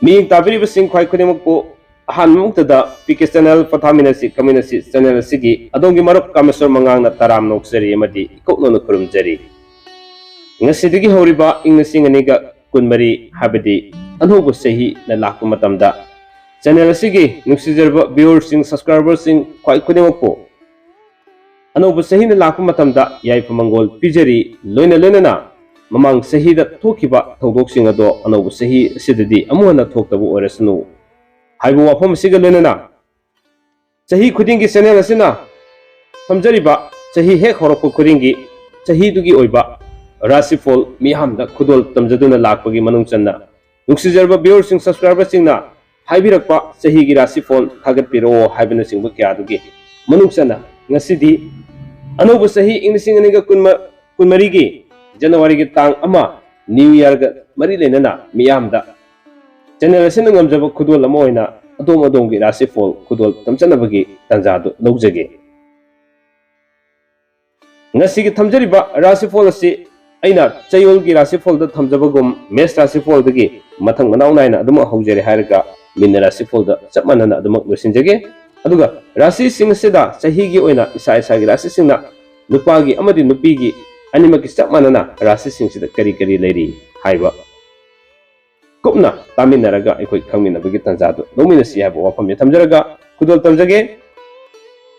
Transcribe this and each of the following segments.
Miyeng tabiribasing khwai khudimukpu ahanmuktada PK channel pathaminasi kaminasi channel asigi adongi marup kamasur mangangna taram noksari amadi ikoknono kurumjari. Ngasidigi horiba ingnasing aniga kunmari habadi anhubu sahi na lakpu matamda channel asigi nuksijarba viewers sing subscribers sing khwai khudimukpu anhubu sahi na lakpu matamda yaipa mangol pijari loina loinana mamang sahi da thokiba thogdoksing ado anaubu sahi asidadi amuhana thoktabu oirasnu haibu wafam siga loinana sahi khudingi channel asina thamjariba sahi hek horokpu khudingi sahi dugi oiba rasifol miyamda khudol tamjaduna lakpagi manung channa nuksijarba viewers sing subscribers singna haibirakpa sahi gi rasifol thagatpiro haibina singbu kya dugi manung channa ngasidi anaubu sahi ingnising aniga kunmari gi January ki tang ama New Year ga mari lenana miyamda channel asina ngamjaba khudol ama oina adom gi rasifol khudol tamchanabagi tanjadu lawjage ngasi gi thamjariba rasifol asi aina chayol gi rasifol da thamjabagum mes rasifol dagi mathang manaw naina adum hawjare haraga min rasifol da chapmanana adum losinjage aduga rasi sing sida sahi gi oina isa gi rasi singna nupagi amadi nupigi animaki chap manana rasi singsida kari leri haiba kupna taminaraga ikoi khangminabagi tanjadu nominasi haiba wafam thamjaraga khudol tamjage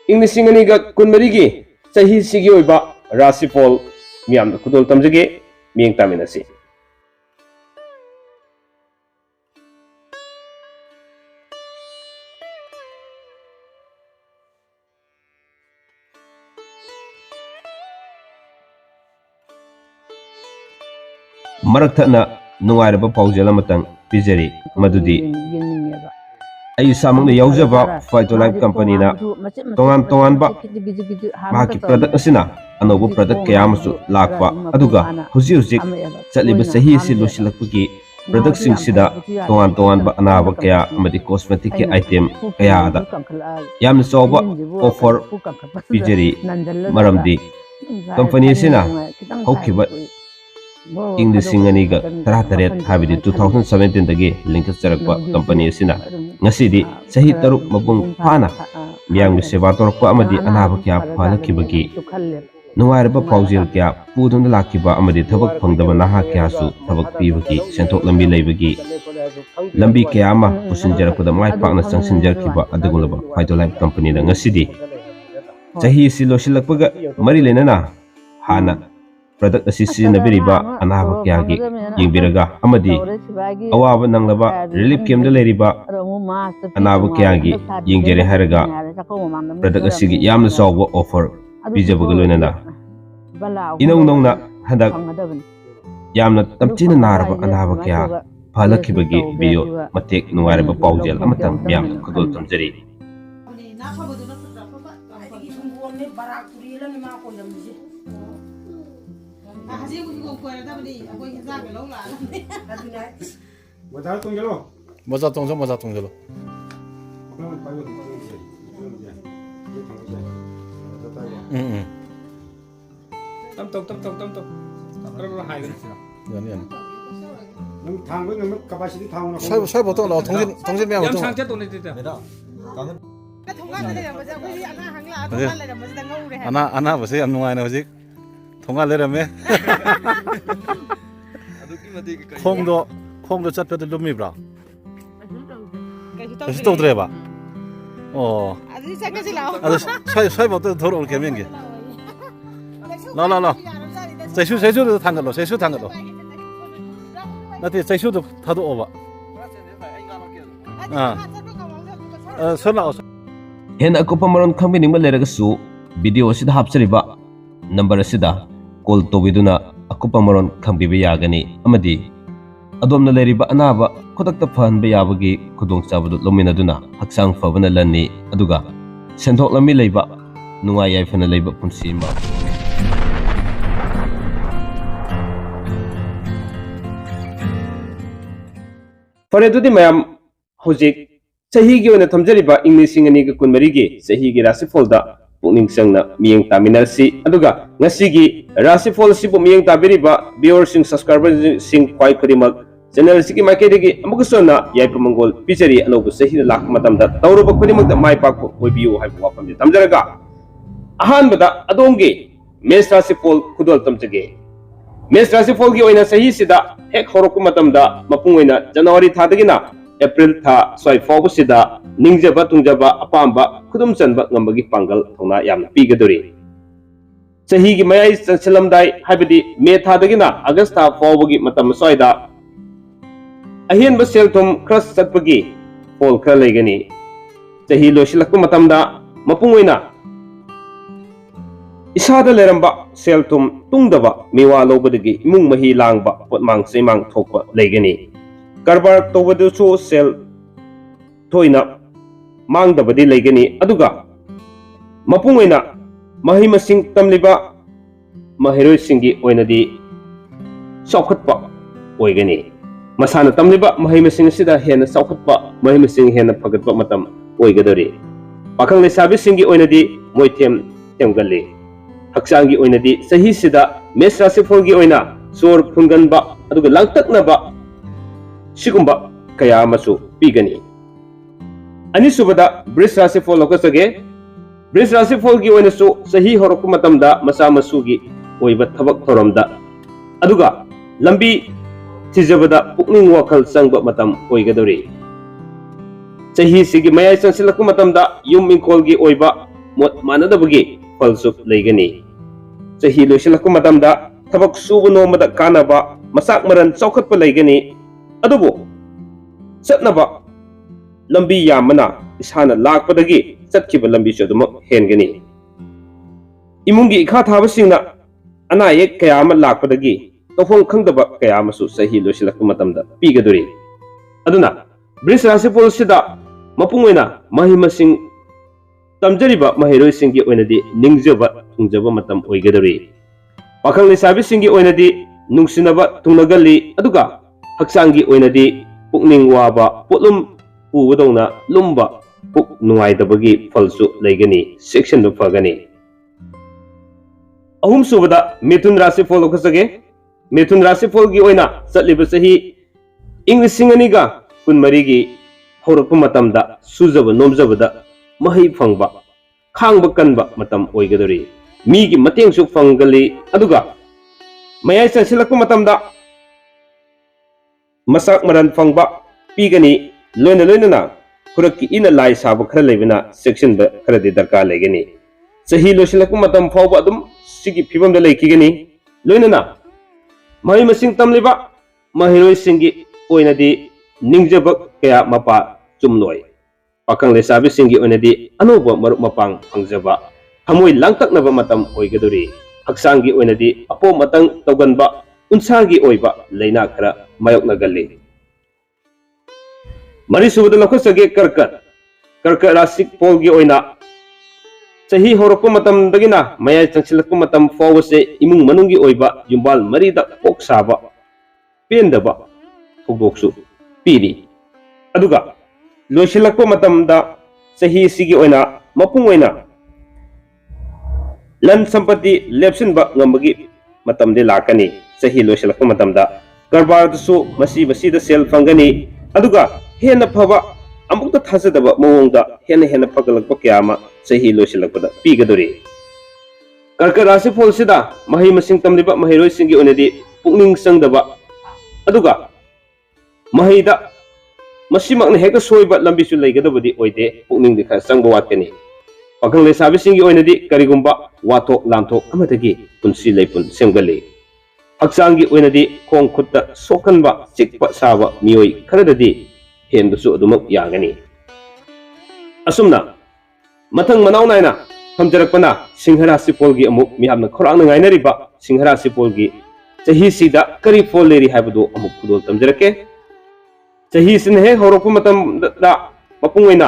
ingnising aniga kunmari gi sahi sigi oiba rasifol miyamda khudol tamjage miyeng taminasi Marakthana nungairaba paujala matang pijari madudi ayu samangna yaujaba Phyto Life company na tongan ba mahaki product asina anobu product kaya masu lakpa aduga huji chatliba sahi si losilakpagi product sing sida tongan ba anaba kaya amadi cosmetic ki item kaya ada yamna soba offer pijari maramdi company asina hokiba English singaniga tararet habidi 2017 dagi linkas charakpa company asina ngasidi sahi taruk mabung phana miyang seba torpa amadi anaba kya phalakibagi nuwairba paujil kya pudun lakiba amadi thabak phangdaba naha kya su thabak pibagi senthok lambi leibagi lambi kya ma pusinjarapda mai pakna changsinjarkiba adagulaba Phyto Life company da ngasidi sahi silosilakpaga mari lenana hana product asisi nabiriba anaba kyagi yingbiraga amadi awaba nanglaba relief camp da leriba anaba kyagi yingjere haraga product asigi yamna sawba offer bijabaga loinana inong hadak yamna tamchina naraba anaba kya phalakibagi biyo matek nuwareba paujel amatang yam khudol tamjari Moza tongelo. Tâm tục. Rất là hay. thang với nó capacity thang nó 살 보통 나 통신 명 보통. 상체 돈이 됐다. 아나 보세요. 안 누가네 아직. 통화래라며. 콩도 잡혀도 lum이브라. 다시 또 들어봐. 아주 살 보통 돌아올 개면기. 나나나. 세수도 탄걸로. 나한테 세수도 다도 오바. 선나 Hena ako pamaron kang biningma leragasu video sida hapsariba number sida call tobiduna ako pamaron kang bibiyagani amadi adom na leriba anaba kodakta phanba yabagi kudong sabadu lominaduna haksang fabana lanni aduga senthok lami leiba nungay yaifana leiba punsimba Fare tudi mayam hojik sahi gi ona thamjariba inglising ani ga kunmari gi sahi gi rasifol da pukning sangna miyeng taminarsi aduga ngasi gi rasifol si bu miyeng tabiriba viewers sing subscribers sing kwai khurimak channel ꯑꯁꯤꯒꯤ ꯃꯥꯏꯀꯩꯗꯒꯤ ꯑꯃꯨꯛꯀꯁꯨ ꯍꯟꯅ ꯌꯥꯏꯐ ꯃꯪꯒꯣꯜ ꯄꯤꯖꯔꯤ ꯑꯅꯧꯕ ꯆꯍꯤꯗ ꯂꯥꯛꯄ ꯃꯇꯝꯗ ꯇꯧꯔꯨꯕ ꯈꯨꯗꯤꯡꯃꯛꯇ ꯃꯥꯏ ꯄꯥꯛꯄ ꯑꯣꯏꯕꯤꯌꯨ ꯍꯥꯏꯕ ꯋꯥꯐꯝꯁꯤ ꯊꯝꯖꯔꯒ ꯑꯍꯥꯟꯕꯗ ꯑꯗꯣꯝꯒꯤ ꯃꯦꯁ ꯔꯥꯁꯤꯐꯣꯜ ꯈꯨꯗꯣꯜ ꯇꯝꯖꯒꯦ ꯃꯦꯁ ꯔꯥꯁꯤꯐꯣꯜꯒꯤ ꯑꯣꯏꯅ ꯆꯍꯤꯁꯤꯗ ꯍꯦꯛ ꯍꯧꯔꯛꯄ ꯃꯇꯝꯗ ꯃꯄꯨꯡ ꯑꯣꯏꯅ ꯖꯅꯋꯥꯔꯤ ꯊꯥꯗꯒꯤꯅ ꯑꯦꯄ꯭ꯔꯤꯜ ꯊꯥ ꯁ꯭ꯋꯥꯏ ꯐꯥꯎꯕꯁꯤꯗ ꯅꯤꯡꯖꯕ ꯇꯨꯡꯖꯕ ꯑꯄꯥꯝꯕ ꯈꯨꯗꯨꯝ ꯆꯟꯕ ꯉꯝꯕꯒꯤ ꯄꯥꯡꯒꯜ ꯊꯧꯅꯥ ꯌꯥꯝꯅ ꯄꯤꯒꯗꯣꯔꯤ ꯆꯍꯤꯒꯤ ꯃꯌꯥꯏ ꯆꯟꯁꯤꯜꯂꯝꯗꯥꯏ ꯍꯥꯏꯕꯗꯤ ꯃꯦ ꯊꯥꯗꯒꯤꯅ ꯑꯥꯒꯁต์ꯊꯥ ꯐꯥꯎꯕꯒꯤ ꯃꯇꯝ ꯑꯁ꯭ꯋꯥꯏꯗ ꯑꯍꯦꯟꯕ ꯁꯦꯜ ꯊꯨꯝ ꯈꯔ ꯆꯠꯄꯒꯤ ꯐꯣꯜ ꯈꯔ ꯂꯩꯒꯅꯤ ꯆꯍꯤ ꯂꯣꯏꯁꯤꯜꯂꯛꯄ ꯃꯇꯝꯗ ꯃꯄꯨꯡ ꯑꯣꯏꯅ ꯏꯁꯥꯗ ꯂꯩꯔꯝꯕ ꯁꯦꯜ ꯊꯨꯝ ꯇꯨꯡꯗꯕ ꯃꯤꯋꯥ ꯂꯧꯕꯗꯒꯤ ꯏꯃꯨꯡ ꯃꯍꯤ ꯂꯥꯡꯕ ꯄꯣꯠꯃꯥꯡ ꯆꯩꯃꯥꯡ ꯊꯣꯛꯄ ꯂꯩꯒꯅꯤ ꯀꯔꯕꯥꯔ ꯇꯧꯕꯗꯁꯨ ꯁꯦꯜ ꯊꯣꯏꯅ ꯃꯥꯡꯗꯕꯗꯤ ꯂꯩꯒꯅꯤ ꯑꯗꯨꯒ ꯃꯄꯨꯡ ꯑꯣꯏꯅ ꯃꯍꯩ ꯃꯁꯤꯡ ꯇꯝꯂꯤꯕ ꯃꯍꯩꯔꯣꯏꯁꯤꯡꯒꯤ ꯑꯣꯏꯅꯗꯤ ꯆꯥꯎꯈꯠꯄ ꯑꯣꯏꯒꯅꯤ ꯃꯁꯥꯅ ꯇꯝꯂꯤꯕ ꯃꯍꯩ ꯃꯁꯤꯡ ꯑꯁꯤꯗ ꯍꯦꯟꯅ ꯆꯥꯎꯈꯠꯄ ꯃꯍꯩ ꯃꯁꯤꯡ ꯍꯦꯟꯅ ꯐꯒꯠꯄ ꯃꯇꯝ ꯑꯣꯏꯒꯗꯧꯔꯤ ꯄꯥꯈꯪ ꯂꯩꯁꯥꯕꯤꯁꯤꯡꯒꯤ ꯑꯣꯏꯅꯗꯤ ꯃꯣꯏꯊꯦꯝ ꯊꯦꯝꯒꯜꯂꯤ ꯍꯛꯆꯥꯡꯒꯤ ꯑꯣꯏꯅꯗꯤ ꯆꯍꯤꯁꯤꯗ ꯃꯦꯁ ꯔꯥꯁꯤꯐꯣꯜꯒꯤ ꯑꯣꯏꯅ ꯁꯣꯔ ꯐꯨꯟꯒꯟꯕ ꯑꯗꯨꯒ ꯂꯥꯡꯇꯛꯅꯕ ꯁꯤꯒꯨꯝꯕ ꯀꯌꯥ ꯑꯃꯁꯨ ꯄꯤꯒꯅꯤ ꯑꯅꯤꯁꯨꯕꯗ ꯕ꯭ꯔꯤꯖ ꯔꯥꯁꯤꯐꯣꯜ ꯂꯧꯈꯠꯆꯒꯦ ꯕ꯭ꯔꯤꯖ ꯔꯥꯁꯤꯐꯣꯜꯒꯤ ꯑꯣꯏꯅꯁꯨ ꯆꯍꯤ ꯍꯧꯔꯛꯄ ꯃꯇꯝꯗ ꯃꯆꯥ ꯃꯁꯨꯒꯤ ꯑꯣꯏꯕ ꯊꯕꯛ ꯊꯧꯔꯝꯗ ꯑꯗꯨꯒ ꯂꯝꯕꯤ ꯊꯤꯖꯕꯗ ꯄꯨꯛꯅꯤꯡ ꯋꯥꯈꯜ ꯆꯪꯕ ꯃꯇꯝ ꯑꯣꯏꯒꯗꯧꯔꯤ ꯆꯍꯤꯁꯤꯒꯤ ꯃꯌꯥꯏ ꯆꯟꯁꯤꯜꯂꯛꯄ ꯃꯇꯝꯗ ꯌꯨꯝ ꯏꯪꯈꯣꯜꯒꯤ ꯑꯣꯏꯕ ꯃꯣꯠ ꯃꯥꯟꯅꯗꯕꯒꯤ ꯐꯜꯁꯨ ꯂꯩꯒꯅꯤ ꯆꯍꯤ ꯂꯣꯏꯁꯤꯜꯂꯛꯄ ꯃꯇꯝꯗ ꯊꯕꯛ ꯁꯨꯕ ꯅꯣꯝꯕꯗ ꯀꯥꯟꯅꯕ ꯃꯆꯥꯛ ꯃꯔꯟ ꯆꯥꯎꯈꯠꯄ ꯂꯩꯒꯅꯤ ꯑꯗꯨꯕꯨ ꯆꯠꯅꯕ ꯂꯝꯕꯤ ꯌꯥꯝꯕꯅ ꯏꯁꯥꯅ ꯂꯥꯛꯄꯗꯒꯤ ꯆꯠꯈꯤꯕ ꯂꯝꯕꯤꯁꯨ ꯑꯗꯨꯃꯛ ꯍꯦꯟꯒꯅꯤ ꯏꯃꯨꯡꯒꯤ ꯏꯈꯥ ꯊꯥꯕꯁꯤꯡꯅ ꯑꯅꯥ ꯑꯌꯦꯛ ꯀꯌꯥ ꯑꯃ ꯂꯥꯛꯄꯗꯒꯤ ꯇꯧꯐꯝ ꯈꯪꯗꯕ ꯀꯌꯥ ꯑꯃꯁꯨ ꯆꯍꯤ ꯂꯣꯏꯁꯤꯜꯂꯛꯄ ꯃꯇꯝꯗ ꯄꯤꯒꯗꯣꯔꯤ ꯑꯗꯨꯅ ꯕ꯭ꯔꯤꯖ ꯔꯥꯁꯤꯐꯣꯜꯁꯤꯗ ꯃꯄꯨꯡ ꯑꯣꯏꯅ ꯃꯍꯩ ꯃꯁꯤꯡ ꯇꯝꯖꯔꯤꯕ ꯃꯍꯩꯔꯣꯏꯁꯤꯡꯒꯤ ꯑꯣꯏꯅꯗꯤ ꯅꯤꯡꯖꯕ ꯊꯨꯡꯖꯕ ꯃꯇꯝ ꯑꯣꯏꯒꯗꯧꯔꯤ ꯄꯥꯈꯪ ꯂꯩꯁꯥꯕꯤꯁꯤꯡꯒꯤ ꯑꯣꯏꯅꯗꯤ ꯅꯨꯡꯁꯤꯅꯕ ꯊꯨꯡꯅꯒꯜꯂꯤ ꯑꯗꯨꯒ ꯍꯛꯆꯥꯡꯒꯤ ꯑꯣꯏꯅꯗꯤ ꯄꯨꯛꯅꯤꯡ ꯋꯥꯕ ꯄꯣꯠꯂꯨꯝ ꯄꯨꯕꯗꯧꯅ ꯂꯨꯝꯕ ꯄꯨꯛ ꯅꯨꯡꯉꯥꯏꯇꯕꯒꯤ ꯐꯜꯁꯨ ꯂꯩꯒꯅꯤ ꯆꯦꯛꯁꯤꯟꯕ ꯐꯒꯅꯤ ꯑꯍꯨꯝꯁꯨꯕꯗ ꯃꯤꯊꯨꯟ ꯔꯥꯁꯤꯐꯣꯜ ꯂꯧꯈꯠꯆꯒꯦ ꯃꯤꯊꯨꯟ ꯔꯥꯁꯤꯐꯣꯜꯒꯤ ꯑꯣꯏꯅ ꯆꯠꯂꯤꯕ ꯆꯍꯤ ꯏꯪ 2024ꯒꯤ ꯍꯧꯔꯛꯄ ꯃꯇꯝꯗ ꯁꯨꯖꯕ ꯅꯣꯝꯖꯕꯗ ꯃꯍꯩ ꯐꯪꯕ ꯈꯥꯡꯕ ꯀꯟꯕ ꯃꯇꯝ ꯑꯣꯏꯒꯗꯧꯔꯤ ꯃꯤꯒꯤ ꯃꯇꯦꯡꯁꯨ ꯐꯪꯒꯜꯂꯤ ꯑꯗꯨꯒ ꯃꯌꯥꯏ ꯆꯟꯁꯤꯜꯂꯛꯄ ꯃꯇꯝꯗ ꯃꯆꯥꯛ ꯃꯔꯟ ꯐꯪꯕ ꯄꯤꯒꯅꯤ ꯂꯣꯏꯅꯅ ꯈꯨꯔꯛꯀꯤ ꯏꯅ ꯂꯥꯏ ꯁꯥꯕ ꯈꯔ ꯂꯩꯕꯅ ꯆꯦꯛꯁꯤꯟꯕ ꯈꯔꯗꯤ ꯗꯔꯀꯥꯔ ꯂꯩꯒꯅꯤ ꯆꯍꯤ ꯂꯣꯏꯁꯤꯜꯂꯛꯄ ꯃꯇꯝ ꯐꯥꯎꯕ ꯑꯗꯨꯝ ꯁꯤꯒꯤ ꯐꯤꯕꯝꯗ ꯂꯩꯈꯤꯒꯅꯤ ꯂꯣꯏꯅꯅ ꯃꯍꯩ ꯃꯁꯤꯡ ꯇꯝꯂꯤꯕ ꯃꯍꯩꯔꯣꯏꯁꯤꯡꯒꯤ ꯑꯣꯏꯅꯗꯤ ꯅꯤꯡꯖꯕ ꯀꯌా ꯃꯄꯥ ꯆꯨꯝꯂꯣꯏ ꯄꯥꯈꯪ ꯂꯩꯁꯥꯕꯤꯁꯤꯡꯒꯤ ꯑꯣꯏꯅꯗꯤ ꯑꯅꯧꯕ ꯃꯔꯨꯞ ꯃꯄꯥꯡ ꯐꯪꯖꯕ ꯊꯃꯣꯏ ꯂꯥꯡꯇꯛꯅꯕ ꯃꯇꯝ ꯑꯣꯏꯒꯗꯧꯔꯤ ꯍꯛꯆꯥꯡꯒꯤ ꯑꯣꯏꯅꯗꯤ ꯑꯄꯣꯝ ꯑꯇꯪ ꯇꯧꯒꯟꯕ ꯎꯟꯁꯥꯒꯤ ꯑꯣꯏꯕ ꯂꯩꯅꯥ ꯈꯔ ꯃꯥꯌꯣꯛꯅꯒꯜꯂꯤ ꯃꯔꯤꯁꯨꯕꯗ ꯂꯧꯈꯠꯆꯒꯦ ꯀꯔꯀꯠ ꯔꯥꯁꯤꯐꯣꯜꯒꯤ ꯑꯣꯏꯅ ꯆꯍꯤ ꯍꯧꯔꯛꯄ ꯃꯇꯝꯗꯒꯤꯅ ꯃꯌꯥꯏ ꯆꯪꯁꯤꯜꯂꯛꯄ ꯃꯇꯝ ꯐꯥꯎꯕꯁꯦ ꯏꯃꯨꯡ ꯃꯅꯨꯡꯒꯤ ꯑꯣꯏꯕ ꯌꯨꯝꯕꯥꯜ ꯃꯔꯤꯗ ꯀꯣꯛ ꯁꯥꯕ ꯄꯦꯟꯗꯕ ꯊꯧꯗꯣꯛꯁꯨ ꯄꯤꯔꯤ ꯑꯗꯨꯒ ꯂꯣꯏꯁꯤꯜꯂꯛꯄ ꯃꯇꯝꯗ ꯆꯍꯤꯁꯤꯒꯤ ꯑꯣꯏꯅ ꯃꯄꯨꯡ ꯑꯣꯏꯅ ꯂꯟ ꯁꯝꯄꯇꯤ ꯂꯦꯞꯁꯤꯟꯕ ꯉꯝꯕꯒꯤ ꯃꯇꯝꯗꯤ ꯂꯥꯛꯀꯅꯤ ꯆꯍꯤ ꯂꯣꯏꯁꯤꯜꯂꯛꯄ ꯃꯇꯝꯗ ꯀꯔꯕꯥꯔꯗꯁꯨ ꯃꯁꯤꯗ ꯁꯦꯜ ꯐꯪꯒꯅꯤ ꯑꯗꯨꯒ ꯍꯦꯟꯅ ꯐꯕ ꯑꯃꯨꯛꯇ ꯊꯥꯖꯗꯕ ꯃꯑꯣꯡꯗ ꯍꯦꯟꯅ ꯐꯒꯠꯂꯛꯄ ꯀꯌꯥ ꯑꯃ ꯆꯍꯤ ꯂꯣꯏꯁꯤꯜꯂꯛꯄꯗ ꯄꯤꯒꯗꯧꯔꯤ ꯀꯔꯀꯠ ꯔꯥꯁꯤꯐꯣꯜꯁꯤꯗ ꯃꯍꯩ ꯃꯁꯤꯡ ꯇꯝꯂꯤꯕ ꯃꯍꯩꯔꯣꯏꯁꯤꯡꯒꯤ ꯑꯣꯏꯅꯗꯤ ꯄꯨꯛꯅꯤꯡ ꯆꯪꯗꯕ ꯑꯗꯨꯒ ꯃꯍꯩꯗ ꯃꯁꯤꯃꯛꯅ ꯍꯦꯛꯇ ꯁꯣꯏꯕ ꯂꯝꯕꯤꯁꯨ ꯂꯩꯒꯗꯕꯗꯤ ꯑꯣꯏꯗꯦ ꯄꯨꯛꯅꯤꯡꯗꯤ ꯈꯔ ꯆꯪꯕ ꯋꯥꯠꯀꯅꯤ ꯄꯥꯈꯪ ꯂꯩꯁꯥꯕꯤꯁꯤꯡꯒꯤ ꯑꯣꯏꯅꯗꯤ ꯀꯔꯤꯒꯨꯝꯕ ꯋꯥꯊꯣꯛ ꯂꯥꯟꯊꯣꯛ ꯑꯃꯗꯒꯤ ꯄꯨꯟꯁꯤ ꯂꯩꯄꯨꯟ ꯁꯦꯝꯒꯜꯂꯤ ꯍꯛꯆꯥꯡꯒꯤ ꯑꯣꯏꯅꯗꯤ ꯈꯣꯡ ꯈꯨꯠꯇ ꯁꯣꯛꯍꯟꯕ ꯆꯤꯛꯄ ꯁꯥꯕ ꯃꯤꯑꯣꯏ ꯈꯔꯗꯗꯤ ꯍꯦꯟꯕꯁꯨ ꯑꯗꯨꯃꯛ ꯌꯥꯒꯅꯤ ꯑꯁꯨꯝꯅ ꯃꯊꯪ ꯃꯅꯥꯎ ꯅꯥꯏꯅ ꯊꯝꯖꯔꯛꯄꯅ ꯁꯤꯡꯍ ꯔꯥꯁꯤꯐꯣꯜꯒꯤ ꯑꯃꯨꯛ ꯃꯤꯌꯥꯝꯅ ꯈꯧꯔꯥꯡꯅ ꯉꯥꯏꯅꯔꯤꯕ ꯁꯤꯡꯍ ꯔꯥꯁꯤꯐꯣꯜꯒꯤ ꯆꯍꯤꯁꯤꯗ ꯀꯔꯤ ꯐꯣꯜ ꯂꯩꯔꯤ ꯍꯥꯏꯕꯗꯨ ꯑꯃꯨꯛ ꯈꯨꯗꯣꯜ ꯇꯝꯖꯔꯛꯀꯦ ꯆꯍꯤꯁꯤꯅ ꯍꯦꯛ ꯍꯧꯔꯛꯄ ꯃꯇꯝꯗ ꯃꯄꯨꯡ ꯑꯣꯏꯅ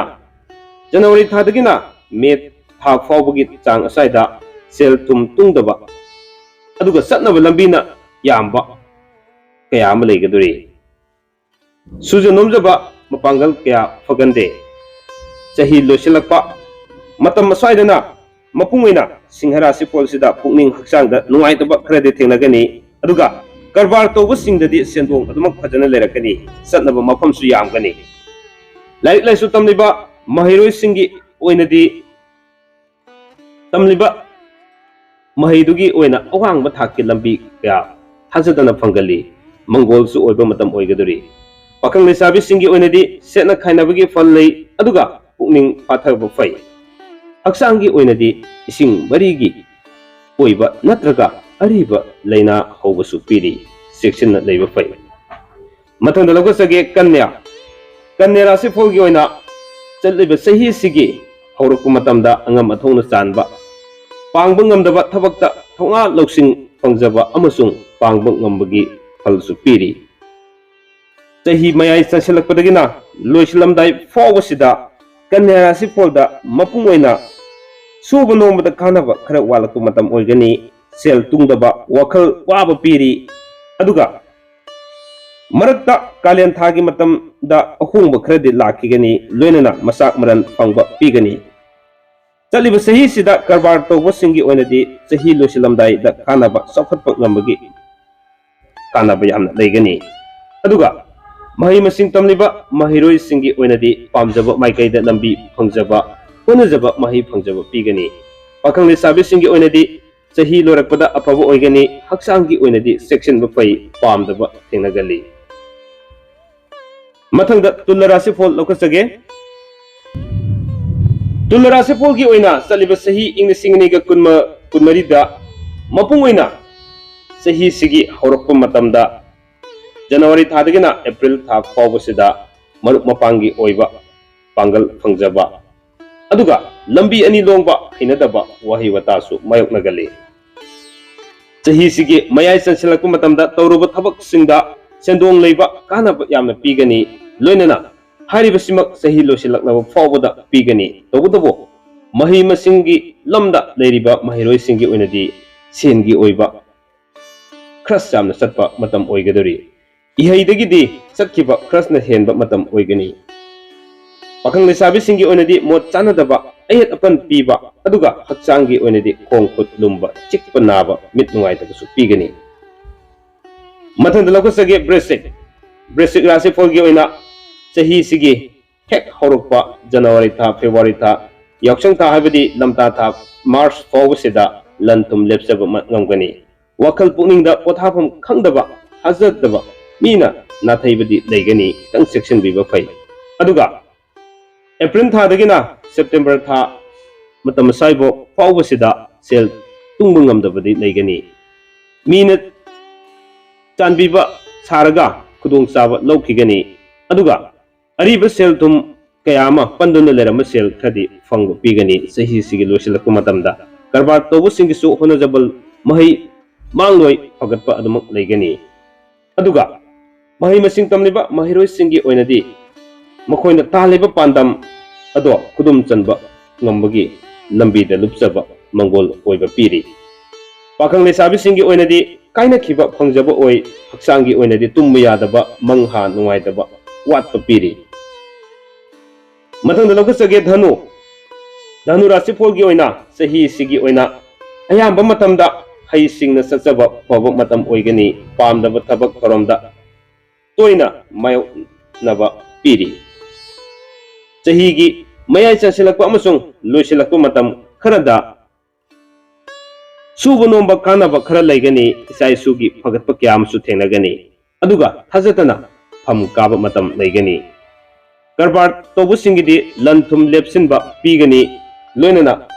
ꯖꯅꯋꯥꯔꯤ ꯊꯥꯗꯒꯤꯅ ꯃꯦ ꯊꯥ ꯐꯥꯎꯕꯒꯤ ꯆꯥꯡ ꯑꯁ꯭ꯋꯥꯏꯗ ꯁꯦꯜ ꯊꯨꯝ ꯇꯨꯡꯗꯕ ꯑꯗꯨꯒ ꯆꯠꯅꯕ ꯂꯝꯕꯤꯅ ꯌꯥꯝꯕ ꯀꯌా ꯑꯃ ꯂꯩꯒꯗꯧꯔꯤ ꯁꯨꯖ ꯅꯣꯝꯖꯕ ꯃꯄꯥꯡꯒꯜ ꯀꯌꯥ ꯐꯒꯟꯗꯦ ꯆꯍꯤ ꯂꯣꯏꯁꯤꯜꯂꯛꯄ ꯃꯇꯝ ꯑꯁ꯭ꯋꯥꯏꯗꯅ ꯃꯄꯨꯡ ꯑꯣꯏꯅ ꯁꯤꯡꯍ ꯔꯥꯁꯤꯐꯣꯜꯁꯤꯗ ꯄꯨꯛꯅꯤꯡ ꯍꯛꯆꯥꯡꯗ ꯅꯨꯡꯉꯥꯏꯇꯕ ꯈꯔꯗꯤ ꯊꯦꯡꯅꯒꯅꯤ ꯑꯗꯨꯒ ꯀꯔꯕꯥꯔ ꯇꯧꯕꯁꯤꯡꯗꯗꯤ ꯁꯦꯟꯗꯣꯡ ꯑꯗꯨꯃꯛ ꯐꯖꯅ ꯂꯩꯔꯛꯀꯅꯤ, ꯆꯠꯅꯕ ꯃꯐꯝꯁꯨ ꯌꯥꯝꯒꯅꯤ꯫ ꯂꯥꯏꯔꯤꯛ ꯂꯥꯏꯁꯨ ꯇꯝꯂꯤꯕ ꯃꯍꯩꯔꯣꯏꯁꯤꯡꯒꯤ ꯑꯣꯏꯅꯗꯤ ꯇꯝꯂꯤꯕ ꯃꯍꯩꯗꯨꯒꯤ ꯑꯣꯏꯅ ꯑꯋꯥꯡꯕ ꯊꯥꯛꯀꯤ ꯂꯝꯕꯤ ꯀꯌꯥ ꯊꯥꯖꯗꯅ ꯐꯪꯒꯜꯂꯤ, ꯃꯪꯒꯣꯜꯁꯨ ꯑꯣꯏꯕ ꯃꯇꯝ ꯑꯣꯏꯒꯗꯣꯔꯤ꯫ ꯄꯥꯈꯪ ꯂꯩꯁꯥꯕꯤꯁꯤꯡꯒꯤ ꯑꯣꯏꯅꯗꯤ ꯁꯦꯠꯅ ꯈꯥꯏꯅꯕꯒꯤ ꯐꯜ ꯂꯩ, ꯑꯗꯨꯒ ꯄꯨꯛꯅꯤꯡ ꯐꯥꯊꯕ ꯐꯩ꯫ ꯍꯛꯆꯥꯡꯒꯤ ꯑꯣꯏꯅꯗꯤ ꯏꯁꯤꯡ ꯃꯔꯤꯒꯤ ꯑꯣꯏꯕ ꯅꯠꯇ꯭ꯔꯒ ꯑꯔꯤꯕ ꯂꯩꯅꯥ ꯍꯧꯕꯁꯨ ꯄꯤꯔꯤ, ꯆꯦꯛꯁꯤꯟꯅ ꯂꯩꯕ ꯐꯩ꯫ ꯃꯊꯪꯗ ꯂꯧꯈꯠꯆꯒꯦ ꯀꯟꯌꯥ꯫ ꯀꯟꯌꯥ ꯔꯥꯁꯤꯐꯣꯜꯒꯤ ꯑꯣꯏꯅ ꯆꯠꯂꯤꯕ ꯆꯍꯤꯁꯤꯒꯤ ꯍꯧꯔꯛꯄ ꯃꯇꯝꯗ ꯑꯉꯝ ꯑꯊꯧꯅ ꯆꯥꯟꯕ, ꯄꯥꯡꯕ ꯉꯝꯗꯕ ꯊꯕꯛꯇ ꯊꯧꯅꯥ ꯂꯧꯁꯤꯡ ꯐꯪꯖꯕ ꯑꯃꯁꯨꯡ ꯄꯥꯡꯕ ꯉꯝꯕꯒꯤ ꯐꯜꯁꯨ ꯄꯤꯔꯤ꯫ ꯆꯍꯤ ꯃꯌꯥꯏ ꯆꯟꯁꯤꯜꯂꯛꯄꯗꯒꯤꯅ ꯂꯣꯏꯁꯤꯜꯂꯝꯗꯥꯏ ꯐꯥꯎꯕꯁꯤꯗ ꯀꯟꯌꯥ ꯔꯥꯁꯤꯐꯣꯜꯗ ꯃꯄꯨꯡ ꯑꯣꯏꯅ ꯁꯨꯕ ꯅꯣꯝꯕꯗ ꯀꯥꯟꯅꯕ ꯈꯔ ꯋꯥꯠꯂꯛꯄ ꯃꯇꯝ ꯑꯣꯏꯒꯅꯤ, ꯁꯦꯜ ꯇꯨꯡꯗꯕ, ꯋꯥꯈꯜ ꯋꯥꯕ ꯄꯤꯔꯤ꯫ ꯑꯗꯨꯒ ꯃꯔꯛꯇ ꯀꯥꯂꯦꯟ ꯊꯥꯒꯤ ꯃꯇꯝꯗ ꯑꯍꯣꯡꯕ ꯈꯔꯗꯤ ꯂꯥꯛꯈꯤꯒꯅꯤ, ꯂꯣꯏꯅꯅ ꯃꯆꯥꯛ ꯃꯔꯟ ꯐꯪꯕ ꯄꯤꯒꯅꯤ꯫ ꯆꯠꯂꯤꯕ ꯆꯍꯤꯁꯤꯗ ꯀꯔꯕꯥꯔ ꯇꯧꯕꯁꯤꯡꯒꯤ ꯑꯣꯏꯅꯗꯤ ꯆꯍꯤ ꯂꯣꯏꯁꯤꯜꯂꯝꯗꯥꯏꯗ ꯀꯥꯟꯅꯕ, ꯆꯥꯎꯈꯠꯄ ꯉꯝꯕꯒꯤ ꯀꯥꯟꯅꯕ ꯌꯥꯝꯅ ꯂꯩꯒꯅꯤ꯫ ꯑꯗꯨꯒ ꯃꯍꯩ ꯃꯁꯤꯡ ꯇꯝꯂꯤꯕ ꯃꯍꯩꯔꯣꯏꯁꯤꯡꯒꯤ ꯑꯣꯏꯅꯗꯤ ꯄꯥꯝꯖꯕ ꯃꯥꯏꯀꯩꯗ ꯂꯝꯕꯤ ꯐꯪꯖꯕ, ꯍꯣꯠꯅꯖꯕ ꯃꯍꯩ ꯐꯪꯖꯕ ꯄꯤꯒꯅꯤ꯫ ꯄꯥꯈꯪ ꯂꯩꯁꯥꯕꯤꯁꯤꯡꯒꯤ ꯑꯣꯏꯅꯗꯤ ꯆꯍꯤ ꯂꯣꯏꯔꯛꯄꯗ ꯑꯐꯕ ꯑꯣꯏꯒꯅꯤ, ꯍꯛꯆꯥꯡꯒꯤ ꯑꯣꯏꯅꯗꯤ ꯆꯦꯛꯁꯤꯟꯕ ꯐꯩ, ꯄꯥꯝꯗꯕ ꯊꯦꯡꯅꯒꯜꯂꯤ꯫ ꯃꯊꯪꯗ ꯇꯨꯂꯥ ꯔꯥꯁꯤꯐꯣꯜ ꯂꯧꯈꯠꯆꯒꯦ꯫ ꯇꯨꯂꯥ ꯔꯥꯁꯤꯐꯣꯜꯒꯤ ꯑꯣꯏꯅ ꯆꯠꯂꯤꯕ ꯆꯍꯤ ꯏꯪ 2024ꯗ ꯃꯄꯨꯡ ꯑꯣꯏꯅ ꯆꯍꯤꯁꯤꯒꯤ ꯍꯧꯔꯛꯄ ꯃꯇꯝꯗ ꯖꯅꯋꯥꯔꯤ ꯊꯥꯗꯒꯤꯅ ꯑꯦꯄ꯭ꯔꯤꯜ ꯊꯥ ꯐꯥꯎꯕꯁꯤꯗ ꯃꯔꯨꯞ ꯃꯄꯥꯡꯒꯤ ꯑꯣꯏꯕ ꯄꯥꯡꯒꯜ ꯐꯪꯖꯕ, ꯑꯗꯨꯒ ꯂꯝꯕꯤ ꯑꯅꯤ ꯂꯣꯡꯕ ꯍꯩꯅꯗꯕ ꯋꯥꯍꯩ ꯋꯥꯇꯥꯁꯨ ꯃꯥꯌꯣꯛꯅꯒꯜꯂꯤ꯫ ꯆꯍꯤꯁꯤꯒꯤ ꯃꯌꯥꯏ ꯆꯟꯁꯤꯜꯂꯛꯄ ꯃꯇꯝꯗ ꯇꯧꯔꯨꯕ ꯊꯕꯛꯁꯤꯡꯗ ꯁꯦꯟꯗꯣꯡ ꯂꯩꯕ, ꯀꯥꯟꯅꯕ ꯌꯥꯝꯅ ꯄꯤꯒꯅꯤ, ꯂꯣꯏꯅꯅ ꯍꯥꯏꯔꯤꯕꯁꯤꯃꯛ ꯆꯍꯤ ꯂꯣꯏꯁꯤꯜꯂꯛꯂꯕ ꯐꯥꯎꯕꯗ ꯄꯤꯒꯅꯤ꯫ ꯇꯧꯕꯇꯕꯨ ꯃꯍꯩ ꯃꯁꯤꯡꯒꯤ ꯂꯝꯗ ꯂꯩꯔꯤꯕ ꯃꯍꯩꯔꯣꯏꯁꯤꯡꯒꯤ ꯑꯣꯏꯅꯗꯤ ꯁꯦꯟꯒꯤ ꯑꯣꯏꯕ ꯈ꯭ꯔꯁ ꯌꯥꯝꯅ ꯆꯠꯄ ꯃꯇꯝ ꯑꯣꯏꯒꯗꯣꯔꯤ, ꯏꯍꯩꯗꯒꯤꯗꯤ ꯆꯠꯈꯤꯕ ꯈ꯭ꯔꯁꯅ ꯍꯦꯟꯕ ꯃꯇꯝ ꯑꯣꯏꯒꯅꯤ꯫ ꯄꯥꯈꯪ ꯂꯩꯁꯥꯕꯤꯁꯤꯡꯒꯤ ꯑꯣꯏꯅꯗꯤ ꯃꯣꯠ ꯆꯥꯟꯅꯗꯕ, ꯑꯌꯦꯠ ꯑꯄꯟ ꯄꯤꯕ, ꯑꯗꯨꯒ ꯍꯛꯆꯥꯡꯒꯤ ꯑꯣꯏꯅꯗꯤ ꯈꯣꯡ ꯈꯨꯠ ꯂꯨꯝꯕ, ꯆꯤꯛꯄ ꯅꯥꯕ, ꯃꯤꯠ ꯅꯨꯡꯉꯥꯏꯇꯕꯁꯨ ꯄꯤꯒꯅꯤ꯫ ꯃꯊꯪꯗ ꯂꯧꯈꯠꯆꯒꯦ ꯕ꯭ꯔꯦꯁꯤꯛ꯫ ꯕ꯭ꯔꯦꯁꯤꯛ ꯔꯥꯁꯤꯐꯣꯜꯒꯤ ꯑꯣꯏꯅ ꯆꯍꯤꯁꯤꯒꯤ ꯍꯦꯛ ꯍꯧꯔꯛꯄ ꯖꯅꯋꯥꯔꯤ ꯊꯥ, ꯐꯦꯕ꯭ꯔꯨꯋꯥꯔꯤ ꯊꯥ, ꯌꯥꯎꯁꯪ ꯊꯥ ꯍꯥꯏꯕꯗꯤ ꯂꯝꯇꯥ ꯊꯥ, ꯃꯥꯔꯆ ꯐꯥꯎꯕꯁꯤꯗ ꯂꯟ ꯊꯨꯝ ꯂꯦꯞꯆꯕ ꯉꯝꯒꯅꯤ꯫ ꯋꯥꯈꯜ ꯄꯨꯛꯅꯤꯡꯗ ꯄꯣꯊꯥꯐꯝ ꯈꯪꯗꯕ, ꯊꯥꯖꯗꯕ ꯃꯤꯅ ꯅꯥꯊꯩꯕꯗꯤ ꯂꯩꯒꯅꯤ, ꯈꯤꯇꯪ ꯆꯦꯛꯁꯤꯟꯕꯤꯕ ꯐꯩ꯫ ꯑꯗꯨꯒ ꯑꯦꯄ꯭ꯔꯤꯜ ꯊꯥꯗꯒꯤꯅ ꯁꯦꯞꯇꯦꯝꯕꯔ ꯊꯥ ꯃꯇꯝ ꯑꯁꯥꯏꯕ ꯐꯥꯎꯕꯁꯤꯗ ꯁꯦꯜ ꯇꯨꯡꯕ ꯉꯝꯗꯕꯗꯤ ꯂꯩꯒꯅꯤ, ꯃꯤꯅ ꯆꯥꯟꯕꯤꯕ ꯁꯥꯔꯒ ꯈꯨꯗꯣꯡꯆꯥꯕ ꯂꯧꯈꯤꯒꯅꯤ꯫ ꯑꯗꯨꯒ ꯑꯔꯤꯕ ꯁꯦꯜ ꯊꯨꯝ ꯀꯌꯥ ꯑꯃ ꯄꯟꯗꯨꯅ ꯂꯩꯔꯝꯕ ꯁꯦꯜ ꯈꯔꯗꯤ ꯐꯪꯕ ꯄꯤꯒꯅꯤ ꯆꯍꯤꯁꯤꯒꯤ ꯂꯣꯏꯁꯤꯜꯂꯛꯄ ꯃꯇꯝꯗ꯫ ꯀꯔꯕꯥꯔ ꯇꯧꯕꯁꯤꯡꯒꯤꯁꯨ ꯍꯣꯠꯅꯖꯕ ꯃꯍꯩ ꯃꯥꯡꯂꯣꯏ ꯐꯒꯠꯄ ꯑꯗꯨꯃꯛ ꯂꯩꯒꯅꯤ꯫ ꯑꯗꯨꯒ ꯃꯍꯩ ꯃꯁꯤꯡ ꯇꯝꯂꯤꯕ ꯃꯍꯩꯔꯣꯏꯁꯤꯡꯒꯤ ꯑꯣꯏꯅꯗꯤ ꯃꯈꯣꯏꯅ ꯇꯥꯜꯂꯤꯕ ꯄꯥꯟꯗꯝ ꯑꯗꯣ ꯈꯨꯗꯨꯝ ꯆꯟꯕ ꯉꯝꯕꯒꯤ ꯂꯝꯕꯤꯗ ꯂꯨꯞꯆꯕ ꯃꯪꯒꯣꯜ ꯑꯣꯏꯕ ꯄꯤꯔꯤ꯫ ꯄꯥꯈꯪ ꯂꯩꯁꯥꯕꯤꯁꯤꯡꯒꯤ ꯑꯣꯏꯅꯗꯤ ꯀꯥꯏꯅꯈꯤꯕ ꯐꯪꯖꯕ ꯑꯣꯏ, ꯍꯛꯆꯥꯡꯒꯤ ꯑꯣꯏꯅꯗꯤ ꯇꯨꯝꯕ ꯌꯥꯗꯕ, ꯃꯪꯍꯥ ꯅꯨꯡꯉꯥꯏꯇꯕ ꯋꯥꯠꯄ ꯄꯤꯔꯤ꯫ ꯃꯊꯪꯗ ꯂꯧꯈꯠꯆꯒꯦ ꯙꯅꯨ꯫ ꯙꯅꯨ ꯔꯥꯁꯤꯐꯣꯜꯒꯤ ꯑꯣꯏꯅ ꯆꯍꯤꯁꯤꯒꯤ ꯑꯣꯏꯅ ꯑꯌꯥꯝꯕ ꯃꯇꯝꯗ ꯍꯩꯁꯤꯡꯅ ꯆꯠꯆꯕ ꯐꯕ ꯃꯇꯝ ꯑꯣꯏꯒꯅꯤ, ꯄꯥꯝꯗꯕ ꯊꯕꯛ ꯊꯧꯔꯝꯗ ꯇꯣꯏꯅ ꯃꯥꯌꯣꯛꯅꯕ ꯄꯤꯔꯤ꯫ ꯆꯍꯤꯒꯤ ꯃꯌꯥꯏ ꯆꯟꯁꯤꯜꯂꯛꯄ ꯑꯃꯁꯨꯡ ꯂꯣꯏꯁꯤꯜꯂꯛꯄ ꯃꯇꯝ ꯈꯔꯗ ꯁꯨꯕ ꯅꯣꯝꯕ ꯀꯥꯟꯅꯕ ꯈꯔ ꯂꯩꯒꯅꯤ, ꯏꯆꯥ ꯏꯁꯨꯒꯤ ꯐꯒꯠꯄ ꯀꯌꯥ ꯑꯃꯁꯨ ꯊꯦꯡꯅꯒꯅꯤ, ꯑꯗꯨꯒ ꯊꯥꯖꯗꯅ ꯐꯝ ꯀꯥꯕ ꯃꯇꯝ ꯂꯩꯒꯅꯤ꯫ ꯀꯔꯕꯥꯔ ꯇꯧꯕꯁꯤꯡꯒꯤꯗꯤ ꯂꯟ ꯊꯨꯝ ꯂꯦꯞꯁꯤꯟꯕ ꯄꯤꯒꯅꯤ, ꯂꯣꯏꯅꯅ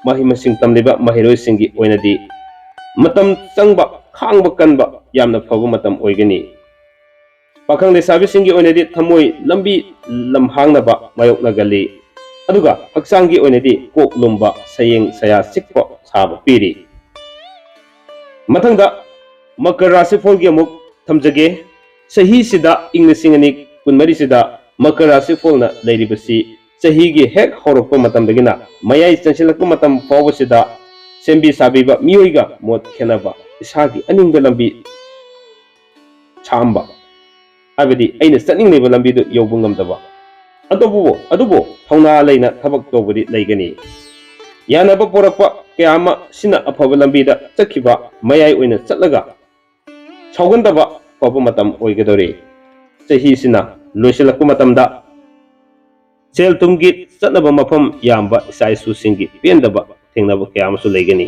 ꯃꯍꯩ ꯃꯁꯤꯡ ꯇꯝꯂꯤꯕ ꯃꯍꯩꯔꯣꯏꯁꯤꯡꯒꯤ ꯑꯣꯏꯅꯗꯤ ꯃꯇꯝ ꯆꯪꯕ, ꯈꯥꯡꯕ ꯀꯟꯕ ꯌꯥꯝꯅ ꯐꯕ ꯃꯇꯝ ꯑꯣꯏꯒꯅꯤ꯫ ꯄꯥꯈꯪ ꯂꯩꯁꯥꯕꯤꯁꯤꯡꯒꯤ ꯑꯣꯏꯅꯗꯤ ꯊꯃꯣꯏ ꯂꯝꯕꯤ ꯂꯝꯍꯥꯡꯅꯕ ꯃꯥꯌꯣꯛꯅꯒꯜꯂꯤ, ꯑꯗꯨꯒ ꯍꯛꯆꯥꯡꯒꯤ ꯑꯣꯏꯅꯗꯤ ꯀꯣꯛ ꯂꯨꯝꯕ, ꯁꯌꯦꯡ ꯁꯌꯥ ꯆꯤꯛꯄ ꯁꯥꯕ ꯄꯤꯔꯤ꯫ ꯃꯊꯪꯗ ꯃꯀꯔ ꯔꯥꯁꯤꯐꯣꯜꯒꯤ ꯑꯃꯨꯛ ꯊꯝꯖꯒꯦ꯫ ꯆꯍꯤꯁꯤꯗ ꯏꯪ 2024ꯁꯤꯗ ꯃꯀꯔ ꯔꯥꯁꯤꯐꯣꯜꯅ ꯂꯩꯔꯤꯕꯁꯤ ꯆꯍꯤꯒꯤ ꯍꯦꯛ ꯍꯧꯔꯛꯄ ꯃꯇꯝꯗꯒꯤꯅ ꯃꯌꯥꯏ ꯆꯟꯁꯤꯜꯂꯛꯄ ꯃꯇꯝ ꯐꯥꯎꯕꯁꯤꯗ ꯁꯦꯝꯕꯤ ꯁꯥꯕꯤꯕ ꯃꯤꯑꯣꯏꯒ ꯃꯣꯠ ꯈꯦꯠꯅꯕ, ꯏꯁꯥꯒꯤ ꯑꯅꯤꯡꯕ ꯂꯝꯕꯤ ꯁꯥꯝꯕ, ꯍꯥꯏꯕꯗꯤ ꯑꯩꯅ ꯆꯠꯅꯤꯡꯂꯤꯕ ꯂꯝꯕꯤꯗꯨ ꯌꯧꯕ ꯉꯝꯗꯕ, ꯑꯗꯨꯕꯨ ꯊꯧꯅꯥ ꯂꯩꯅ ꯊꯕꯛ ꯇꯧꯕꯗꯤ ꯂꯩꯒꯅꯤ꯫ ꯌꯥꯅꯕ ꯄꯣꯔꯛꯄ ꯀꯌꯥ ꯑꯃ ꯁꯤꯅ ꯑꯐꯕ ꯂꯝꯕꯤꯗ ꯆꯠꯈꯤꯕ, ꯃꯌꯥꯏ ꯑꯣꯏꯅ ꯆꯠꯂꯒ ꯁꯥꯎꯒꯟꯗꯕ ꯐꯕ ꯃꯇꯝ ꯑꯣꯏꯒꯗꯧꯔꯤ ꯆꯍꯤꯁꯤꯅ ꯂꯣꯏꯁꯤꯜꯂꯛꯄ ꯃꯇꯝꯗ ꯁꯦꯜ ꯊꯨꯝꯒꯤ ꯆꯠꯅꯕ ꯃꯐꯝ ꯌꯥꯝꯕ ꯏꯆꯥ ꯏꯁꯨꯁꯤꯡꯒꯤ ꯄꯦꯟꯗꯕ ꯊꯦꯡꯅꯕ ꯀꯌꯥ ꯑꯃꯁꯨ ꯂꯩꯒꯅꯤ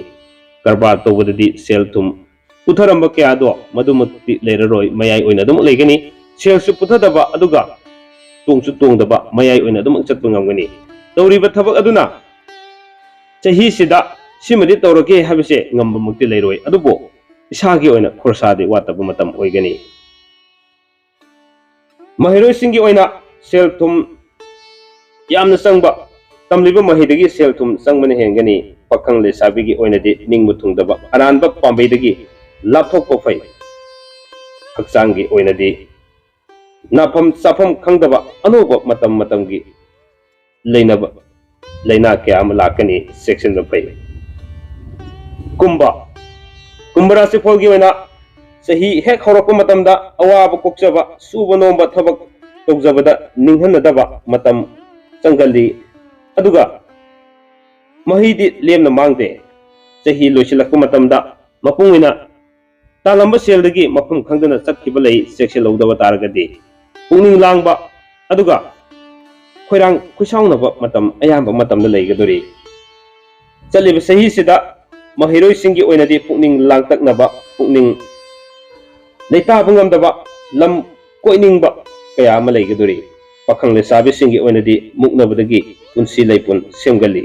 ꯀꯔꯕꯥꯔ ꯇꯧꯕꯗꯗꯤ ꯁꯦꯜ ꯊꯨꯝ ꯄꯨꯊꯔꯝꯕ ꯀꯌꯥꯗꯣ ꯃꯗꯨꯃꯛꯇꯤ ꯂꯩꯔꯔꯣꯏ ꯃꯌꯥꯏ ꯑꯣꯏꯅ ꯑꯗꯨꯝ ꯂꯩꯒꯅꯤ ꯁꯦꯜꯁꯨ ꯄꯨꯊꯗꯕ ꯑꯗꯨꯒ ꯇꯣꯡꯁꯨ ꯇꯣꯡꯗꯕ ꯃꯌꯥꯏ ꯑꯣꯏꯅ ꯑꯗꯨꯝ ꯆꯠꯄ ꯉꯝꯒꯅꯤ ꯇꯧꯔꯤꯕ ꯊꯕꯛ ꯑꯗꯨꯅ ꯆꯍꯤꯁꯤꯗ सिमदि तौरके हाबसे ngambमक्ति लेरोय अदुबो इसागी ओइना खरसादि वातब मतम ओइगनि महिरोय सिंगी ओइना सेल थुम यामना संगबा तमलिबा महिदगी सेल थुम संगमने हेंगनि पखंग लेसाबिगी ओइनादि निंगबु थुंगदबा अरानबा पांबेदगी लाथोकपा फै हक्सांगी ओइनादि नाफम साफम खंगदबा अनोबा मतम मतमगी लेनबा लेना क्या अम लाकनि सेक्शन द फै कुंभा कुंभ राशि फल की वना सही हेक हरप मतमदा अवाब कोक्चबा सुब नोंबा थबक तौजबदा निंहनदबा मतम चंगली अदुगा महिदी लेमना मांगदे सही लोइसिलक मतमदा मपुंगिना तालंबा सेलदगी मफम खंगदना चटखिबा लई सेक्शन लौदबा तारगदि पुंगिंग लांगबा अदुगा खोइरांग खुसाउनबा मतम अयाम मतमदा लैगदोरी चलिबा सही सिदा महिरोय सिंगी ओइनादि पुनिंग लांगतकनबा पुनिंग लेताब ngамदबा लम कोइनिंगबा कया अमा लैगदोरी पखंग लेसाबि सिंगी ओइनादि मुक्नबदगी पुंसी लैपुन सेमगली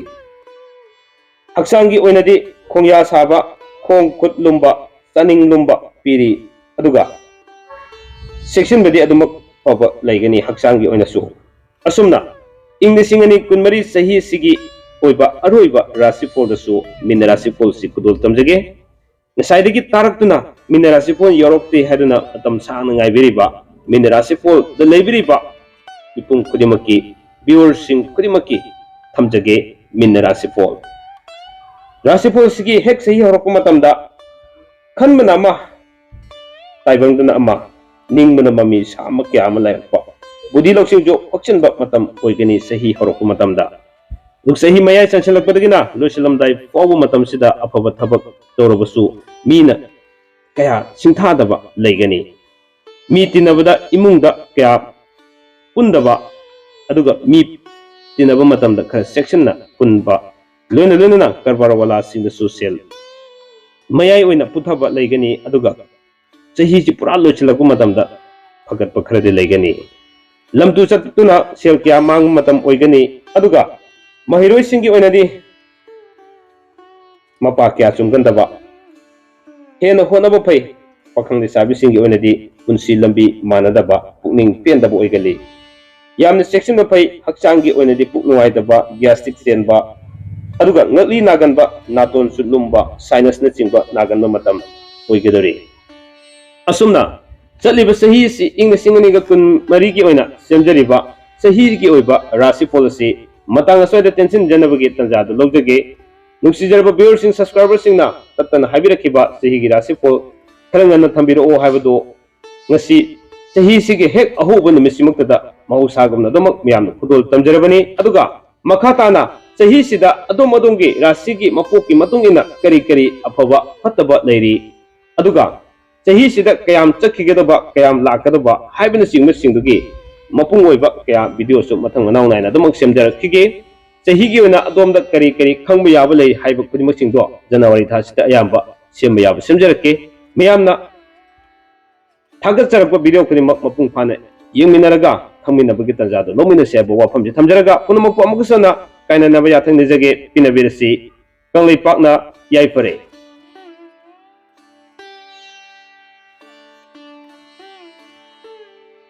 हक्सांगी ओइनादि खोंया साबा खोंग खुत लुम्बा चानिंग लुम्बा पीरी अदुगा सेक्शन बदि अदुमक पब लैगनी हक्सांगी ओइनासु असुमना इंग्लिसिंगनी कुनमरी सही सिगी ओइबा अरोइबा राशिफल दसु मिन राशिफल सि कुदुल तमजगे नसाइदगी तारक्तुना मिन राशिफल यौरक्ति हैदुना अतम सांग ngaibiriba मिन राशिफल द लेबिरिबा इपुंग खुदिमकी व्यूअर सिंग खुदिमकी थमजगे मिन राशिफल सिगी हेक सही हरक मतमदा खनबना मा ताइबंगदना अमा निंगबना ममी साम क्या अमा लायकपा बुद्धि लौसिंग जो पक्षनबा मतम ओइगनी सही हरक मतमदा सही मया चंचलपदगिना लोइसलमदाई फाव मतमसिदा अफब थबक तौरबसु मीना कया सिंथादबा लैगनी मी तिनबदा इमुंगदा कया पुंदबा अदुगा मी तिनबा मतमदा खर सेक्शनना पुनबा लोइना लोइना करबार वाला सिंगसु सेल मयाई ओइना पुथबा लैगनी अदुगा सही जि पुरा लोइसलक मतमदा फगत पखरदि लैगनी लमतु चतुना सेल कया मांग मतम ओइगनी अदुगा महिरोय सिंगी ओइनादि मपा क्या चुंगंदबा हेन होनबा फै पखंग लेसाबि सिंगी ओइनादि पुंसी लंबी मानदबा पुकनिंग पेंदबा ओइगली यामना सेक्शन ब फै हक्चांगी ओइनादि पुक नुवाइदबा gastric चेनबा अदुगा ngakli naganba naton sulumba sinus na chingba naganba matam oigedori asumna chaliba sahi si ingna singani ga kun mari gi oina semjariba sahi gi oiba rashi policy matang aswada tension janabagi tanjadu logjage nuksijarba viewers sing subscribers sing na tatan habirakiba sahi gi rashi pol kharangana thambiro o haibado ngasi sahi sigi hek ahuba numisimakta mahusagumna damak miyamna khudol tamjarabani aduga makhatana sahi sida adom adongi rashi gi mapoki matungina kari kari afaba fataba leiri aduga sahi sida kayam chakhigedaba kayam lakadaba haibana singma singdugi मपुंग ओइबा क्या video सु मथंग मनाव नायना दमक सेमजरखिगे सही गी ओना अदोमदा करी करी खंग याब लई हाइब खुदिमक सिंगदो जनवरी थासिदा अयाम्बा सेम याब सेमजरके मयामना थागत चरक वीडियो खुदिमक मपुंग फाने यंगमिनरगा खंगमिनबगी तंजादो लोमिना सेब वाफम जे थमजरगा पुनमक अमुकसना कायना नबया थंग निजगे पिनबिरसी कंगलै पाकना याइफरे।